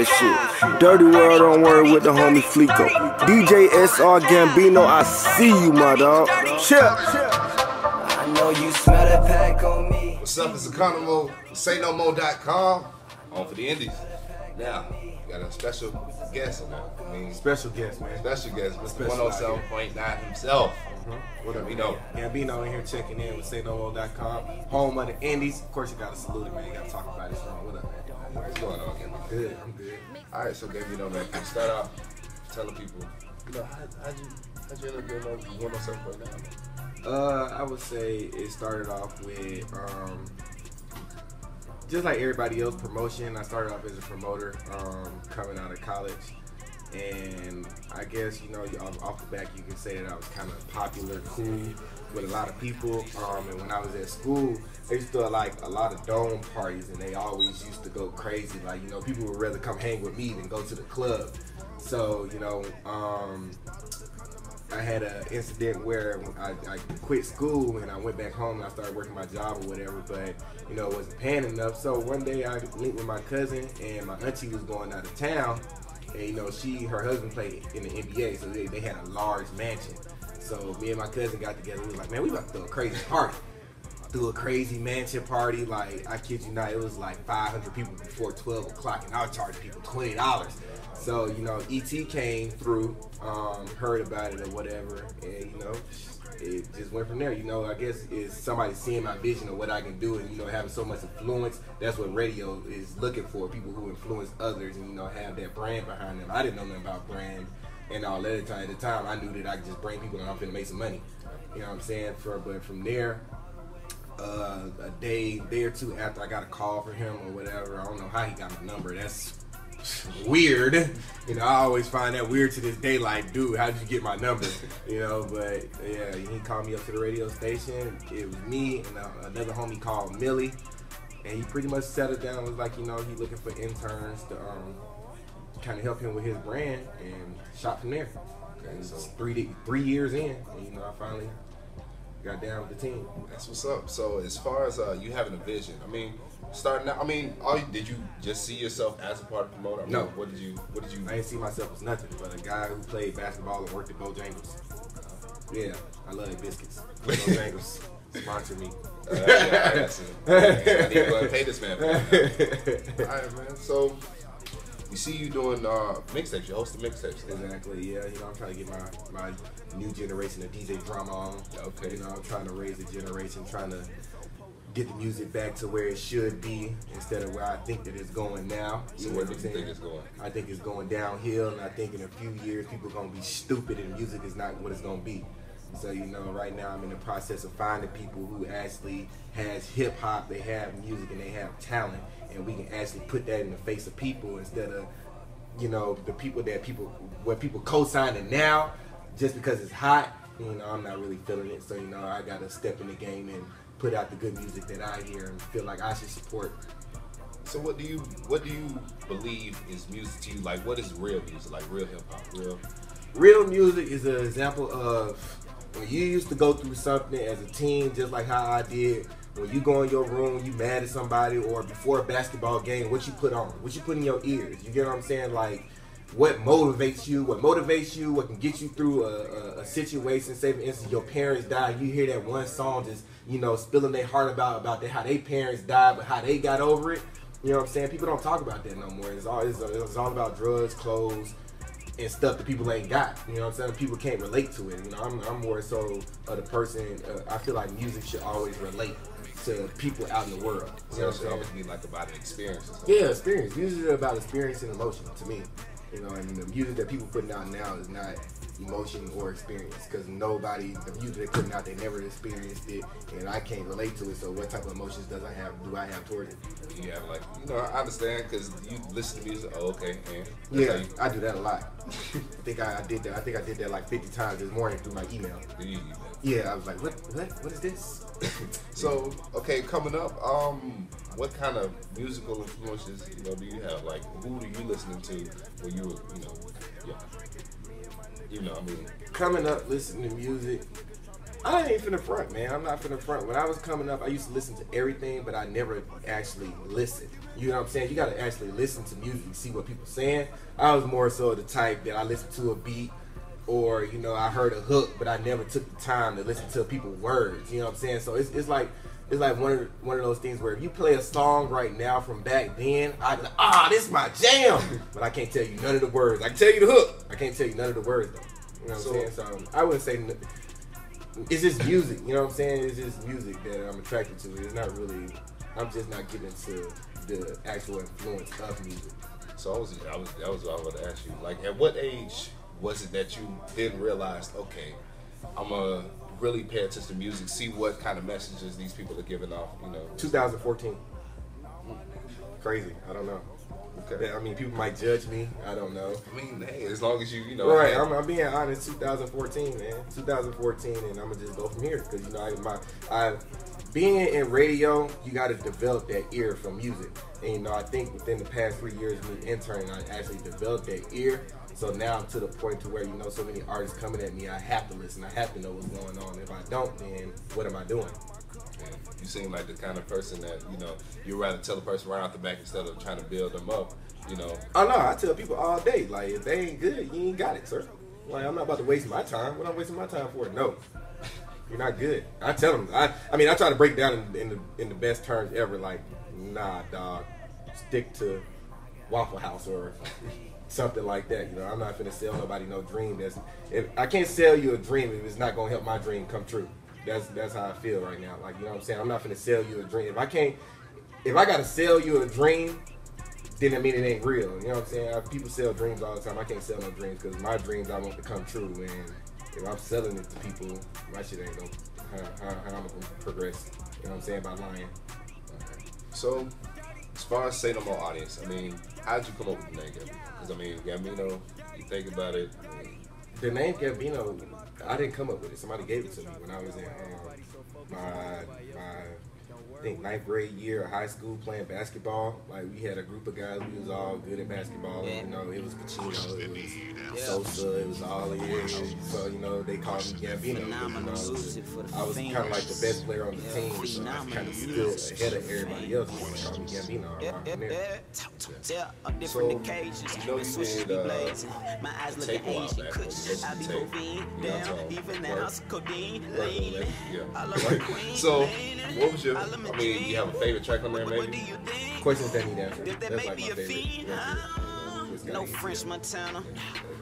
Shit. Dirty World, don't worry with the homie Fleeko. DJ SR Gambino, I see you, my dog. Chill. I know you smell that pack on me. What's up? It's Akanimo, SayNoMo.com. On for the Indies. Now, we got a special guest in there. Special guest, man. Special guest, Mr. 107.9 himself. What up, Gambino? Gambino in here checking in with SayNoMo.com. Home of the Indies. Of course, you gotta salute it, man. You gotta talk about it. What up, man? What's going on, Gambino? Good, I'm good. Alright, so Gambino, man, can you start off telling people, how'd you end up getting on 107.9? I would say it started off with just like everybody else, promotion. I started off as a promoter coming out of college, and I guess off the back you can say that I was kind of popular, cool with a lot of people. And when I was at school, they used to do like a lot of dome parties, and they always used to go crazy. Like people would rather come hang with me than go to the club. So I had an incident where I quit school and I went back home and I started working my job or whatever, but it wasn't paying enough. So one day I linked with my cousin, and my auntie was going out of town, and her husband played in the NBA, so they had a large mansion. So me and my cousin got together. We was like, man, we about to throw a crazy party. Threw a crazy mansion party. Like, I kid you not, it was like 500 people before 12 o'clock, and I was charging people $20. So, E.T. came through, heard about it or whatever, and, it just went from there. I guess it's somebody seeing my vision of what I can do, and, having so much influence. That's what radio is looking for, people who influence others and, have that brand behind them. I didn't know nothing about brand and all that at the time. I knew that I could just bring people and I'm finna make some money. You know what I'm saying? But from there, a day or two after, I got a call from him or whatever. I don't know how he got my number. That's weird. I always find that weird to this day. Like, dude, how did you get my number? But yeah, he called me up to the radio station. It was me and another homie called Millie, and he pretty much settled down. Was like, he looking for interns to kind of help him with his brand, and shot from there. Okay, so 3 years in, and I finally got down with the team. That's what's up. So as far as you having a vision, starting out, did you just see yourself as a part of promoter? No. What did you? I didn't see myself as nothing but a guy who played basketball and worked at Bojangles. Yeah, I love biscuits. Bojangles sponsor me. I need to go and pay this man. All right, man. So we see you doing mixtapes. You hosting mixtapes. Exactly. Yeah. I'm trying to get my new generation of DJ drama on. Okay. I'm trying to raise the generation, trying to get the music back to where it should be instead of where I think that it's going now. So where do you think it's going? I think it's going downhill, and I think in a few years people are going to be stupid and music is not what it's going to be. So, right now I'm in the process of finding people who actually has hip-hop, they have music, and they have talent, and we can actually put that in the face of people instead of, the people where people co-sign it now just because it's hot. I'm not really feeling it, so, I got to step in the game and put out the good music that I hear and feel like I should support. So what do you believe is music to you? Like, what is real music? Like real hip-hop? Real music is an example of when you used to go through something as a teen, just like how I did. When you go in your room, you mad at somebody, or before a basketball game, what you put on, what you put in your ears. You get what I'm saying? Like, what motivates you, what can get you through a situation. Say, for instance, your parents died, you hear that one song just, spilling their heart about how their parents died, but how they got over it. You know what I'm saying? People don't talk about that no more. It's all about drugs, clothes, and stuff that people ain't got. You know what I'm saying? People can't relate to it. I'm more so of the person, I feel like music should always relate to people out in the world. So it should always be like about an experience or something. Yeah, experience. Music is about experience and emotion to me. And the music that people putting out now is not emotion or experience, because the music they're putting out, they never experienced it, and I can't relate to it. So what type of emotions do I have towards it? You have I understand, because you listen to music. Oh, okay, and yeah, I do that a lot. I think I did that like 50 times this morning through my email. Yeah, I was like, what is this? So, okay, coming up, what kind of musical influences, do you have? Like, who do you listen to when you were, Coming up, listening to music, I ain't finna front, man. I'm not finna front. When I was coming up, I used to listen to everything, but I never actually listened. You know what I'm saying? You gotta actually listen to music and see what people saying. I was more so the type that I listened to a beat, or you know, I heard a hook, but I never took the time to listen to people's words. You know what I'm saying? So it's like one of those things where if you play a song right now from back then, I'd be like, this is my jam, but I can't tell you none of the words. I can tell you the hook. I can't tell you none of the words though. You know what I'm saying? So I wouldn't say it's just music. You know what I'm saying? It's just music that I'm attracted to. It's not really. I'm just not getting into the actual influence of music. So that was what I was going to ask you. Like, at what age was it that you then realized, okay, I'm gonna really pay attention to music, see what kind of messages these people are giving off? You know, 2014. Crazy. I don't know. Okay. I mean, people might judge me. I don't know. I mean, hey, as long as you know. Right. I'm being honest. 2014, man. 2014, and I'm gonna just go from here because you know I being in radio, you got to develop that ear for music. And you know, I think within the past 3 years of me interning, I actually developed that ear. So now I'm to the point to where, you know, so many artists coming at me, I have to listen. I have to know what's going on. If I don't, then what am I doing? Yeah. You seem like the kind of person that, you know, you'd rather tell the person right out the back instead of trying to build them up, you know. Oh no, I tell people all day, like, if they ain't good, you ain't got it, sir. Like, I'm not about to waste my time. What I'm wasting my time for? No. You're not good. I tell them. I mean, I try to break down in the best terms ever. Like, nah, dog, stick to Waffle House or something like that. You know, I'm not finna sell nobody no dream. If I can't sell you a dream if it's not gonna help my dream come true. That's how I feel right now. Like, you know what I'm saying? I'm not finna sell you a dream. If I gotta sell you a dream, then I mean it ain't real. You know what I'm saying? People sell dreams all the time. I can't sell no dreams because my dreams I want to come true. And if I'm selling it to people, my shit ain't gonna how I'm gonna progress. You know what I'm saying? By lying. So, as far as SayNoMo audience, I mean, how'd you come up with the name Gambino? Because I mean, Gambino, you think about it. I mean, the name Gambino, I didn't come up with it. Somebody gave it to me when I was in my I think 9th grade year of high school playing basketball. Like, we had a group of guys, we was all good at basketball. You know, it was Pacino, it was Sosa, it was all of it. So, you know, they called me Gambino. You know, I was kind of like the best player on the team, so I kind of stood ahead of everybody else. They called me Gambino around there. So, you know, you did the tape a while back, So, what was your, I mean, you have a favorite track on there, maybe? Questions That Need Answers. That's like my favorite. No French Montana,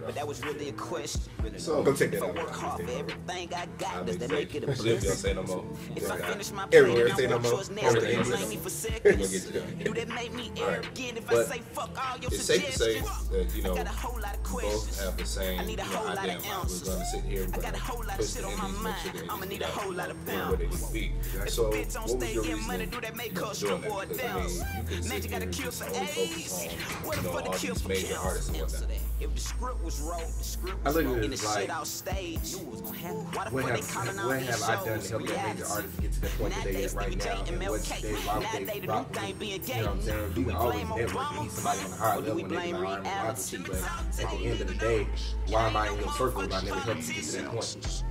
but that was really a question. So, go check that out. If I work hard for everything I got, does that make it a blessing? blessing? SayNoMo. If I finish my Everywhere, plan, I want SayNoMo. yours next, they blame me for seconds. Do that make me arrogant if I say fuck all your it's safe to say suggestions? that, you know, I got a whole lot of both questions. have the same, I need a you know, whole lot idea. of We're ounces. going to sit here and I got a whole lot of push shit the on my indies, make mind. sure the I'ma indies need a whole lot of where they need to be. If So, a bitch on what was stage your getting money, reasoning do that make for her doing strip or that? Because, dance? I mean, you can Man, sit you here gotta and kill just for only focus AIDS. on, What you the know, fuck the all kill these for major kills? artists and Answer whatnot. that. If the script was wrote, the script I was look at wrote, it and the as shit like, off stage, knew what was gonna happen. Why the What fuck they calling all have these I done to shows? help that major Reality. artist get to the point that they Nowadays, at right Stevie J now? and And Mel what K. they rock, Nowadays, they the new rock with thing me. being You gay. know what I'm saying? Do You we can always blame network. You need somebody on a higher Or do we level when they blame can iron the rock with you. reality? But at the end of the day, why am I in your circle if I never helped you get to that point?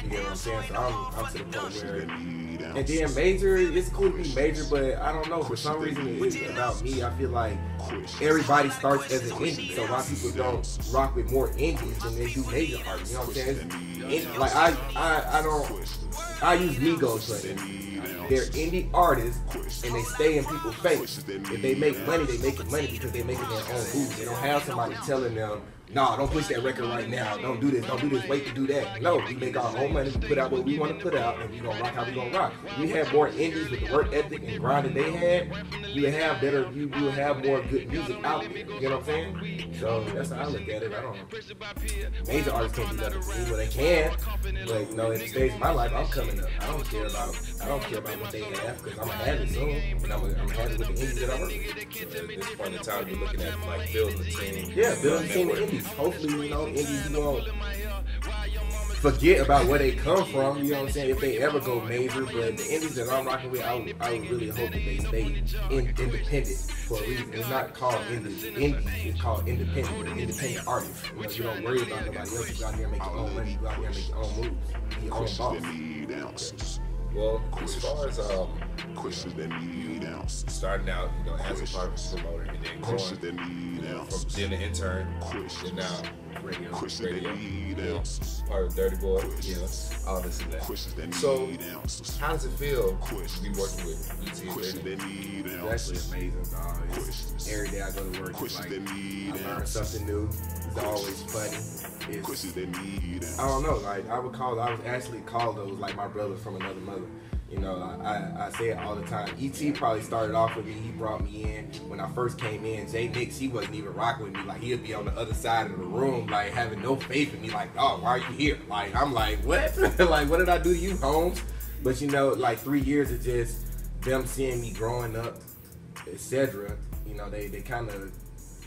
You get what I'm saying? So I'm to the point where, and then major, it's cool to be major, but I don't know, for some reason it's about me. I feel like everybody starts as an indie, so why people don't rock with more indies than they do major artists? You know what I'm saying? Like I use Migos for it. They're indie artists and they stay in people's face. If they make money, they make money because they make it their own moves. They don't have somebody telling them, nah, don't push that record right now. Don't do this, wait to do that. No, we make our own money, we put out what we want to put out, and we gonna rock how we gonna rock. If we have more indies with the work ethic and grind that they had, you would have better, you would have more good music out there. You know what I'm saying? So that's how I look at it. I don't know. Major artists can't do nothing to me, but they can. But you know, at the stage of my life, I'm coming up. I don't care about what they have because I'm gonna have it soon, and I'm gonna have it with the indies that I work with. So at this point in time, you're looking at like building the team. Yeah, building the team of indies. Hopefully, you know, indies won't forget about where they come from, you know what I'm saying, if they ever go major. But the indies that I'm rocking with, I would really hope that they stay independent for a reason. It's not called indies. Indies, it's called independent. You're an independent artist. You know, you don't worry about nobody else. You go out there and make your own money. You go out there and make your own moves. Be your own boss. Well, as far as starting out, as a part promoter, and then going, from being an intern, and now radio, part of Durrty Boyz, all this and that. So, how does it feel to be working with ET and JayNix? It's actually amazing, dog. Every day I go to work, it's like I learn something new. It's always funny. I don't know, like I was actually called those like my brother from another mother. I say it all the time. E.T. probably started off with me. He brought me in when I first came in. JayNix, he wasn't even rocking with me. Like, he'd be on the other side of the room, like, having no faith in me. Like, oh, why are you here? Like, I'm like, what? Like, what did I do to you, Holmes? But, like, 3 years of just them seeing me growing up, etc. They kind of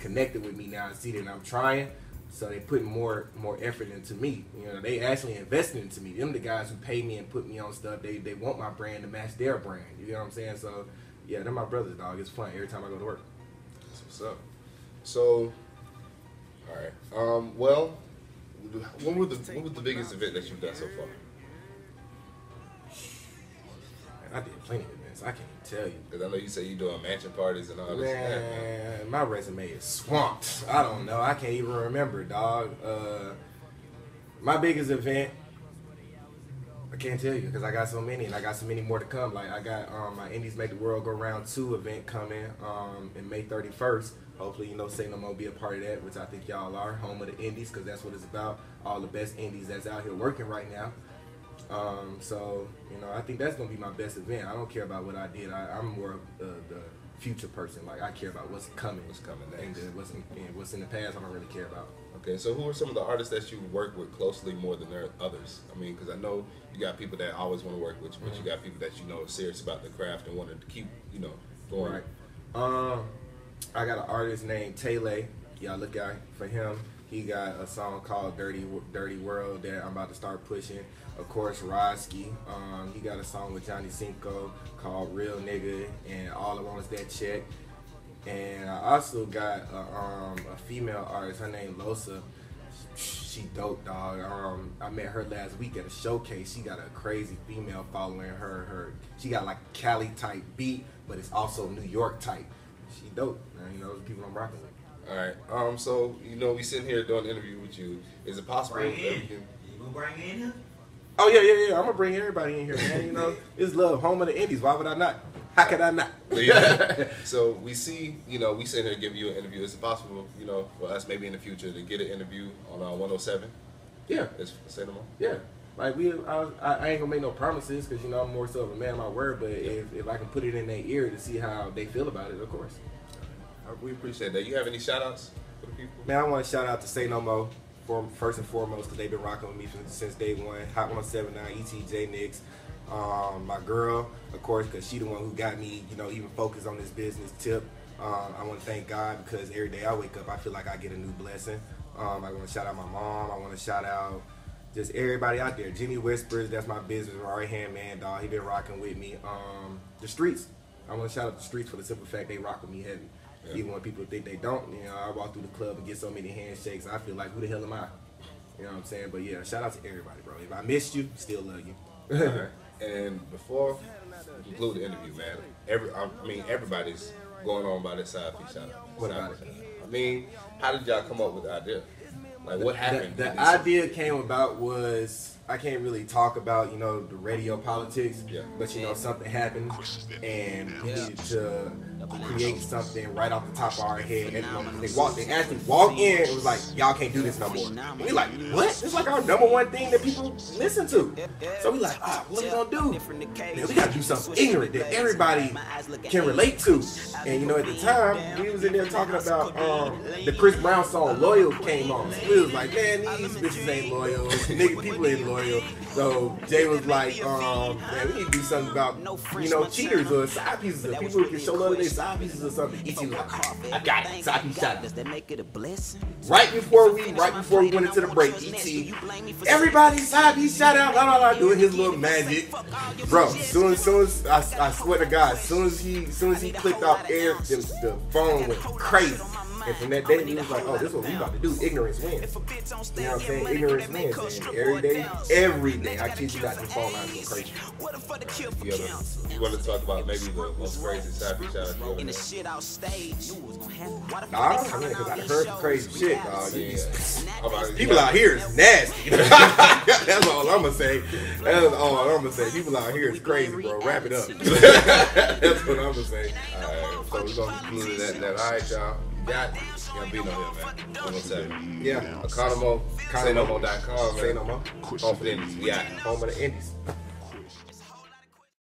connected with me now and see that I'm trying. So they put more effort into me. They actually invested into me. Them the guys who pay me and put me on stuff. They want my brand to match their brand. You know what I'm saying? So yeah, they're my brothers, dog. It's fun every time I go to work. That's what's up. So, all right. Well, what was the biggest event that you've done so far? Man, I did plenty of events. I can't even tell you. Because I know you say you're doing mansion parties and all this. Man, my resume is swamped. I don't know. I can't even remember, dog. My biggest event, I can't tell you because I got so many and I got so many more to come. Like I got my Indies Make the World Go Round 2 event coming in May 31st. Hopefully, SayNoMo be a part of that, which I think y'all are. Home of the Indies, because that's what it's about. All the best Indies that's out here working right now. So, I think that's going to be my best event. I don't care about what I did. I'm more of the future person. Like, I care about what's coming. What's coming next. And what's in the past, I don't really care about. Okay, so who are some of the artists that you work with closely more than others? I mean, because I know you got people that always want to work with you, but you got people that are serious about the craft and want to keep, going. Right. I got an artist named Taylor. Y'all look out for him. He got a song called Dirty World that I'm about to start pushing. Of course, Roski. He got a song with Johnny Cinco called Real Nigga and All I Want Is That Check. And I also got a female artist. Her name Losa. She dope, dog. I met her last week at a showcase. She got a crazy female following her. She got like a Cali type beat, but it's also New York type. She dope. Man, those people I'm rocking with. All right. So we sitting here doing an interview with you. Is it possible that we can? You gonna bring in here? Oh yeah. I'm gonna bring everybody in here, man. It's love, home of the Indies. Why would I not? How could I not? Yeah. So we see, we sitting here giving you an interview. Is it possible, for us maybe in the future to get an interview on 107? Yeah. It's SayNoMo? Yeah. Like I ain't gonna make no promises because I'm more so of a man of my word. But if I can put it in their ear to see how they feel about it, of course. We appreciate that. You have any shout outs for the people? Man, I want to shout out to SayNoMo first and foremost because they've been rocking with me since day one. Hot 179, ET, JayNix. My girl, of course, because she the one who got me, even focused on this business tip. I want to thank God because every day I wake up, I feel like I get a new blessing. I want to shout out my mom. I want to shout out just everybody out there. Jimmy Whispers, that's my business right-hand man, dog. He been rocking with me. The streets. I want to shout out the streets for the simple fact they rock with me heavy. Yeah. Even when people think they don't, I walk through the club and get so many handshakes. I feel like, who the hell am I? You know what I'm saying? But yeah, shout out to everybody, bro. If I missed you, still love you. All right. And before we conclude the interview, man, everybody's going on by this side piece shout out. What about it? I mean, how did y'all come up with the idea? Like, what happened? The idea came about was, I can't really talk about, the radio politics, but, something happened and we needed to create something right off the top of our head. And they actually walked in and was like, y'all can't do this no more. And we like, what? It's like our #1 thing that people listen to. So we like, what are we gonna do? Man, we gotta do something ignorant that everybody can relate to. And at the time, we was in there talking about the Chris Brown song Loyal came on. So we was like, man, these bitches ain't loyal. People ain't loyal. So Jay was like, man, we need to do something about, cheaters or side pieces, or people who can show love to their side pieces or something. E.T. was like, I got it. Side piece shot. Right before we went into the break, E.T. everybody side piece shout out, doing his little magic. Bro, soon as I swear to God, as soon as he clicked off air, the phone went crazy. And from that day, we was like, oh, this is what we about to do. Ignorance wins. You know what I'm saying? Ignorance wins. And every day, I kid you not, the phone lines go crazy. You want to talk about maybe the most crazy cypher challenge you ever had? Nah, I mean, because I heard some crazy shit, dog. People Yeah. out here is nasty. That's all I'm going to say. That's all I'm going to say. People out here is crazy, bro. Wrap it up. That's what I'm going to say. Alright, so we're going to conclude that. Alright, y'all. You got Gambino here, man. 107. Yeah. Akanimo, SayNoMo.com, man. SayNoMo. Home for the Indies. We out. Home of the Indies.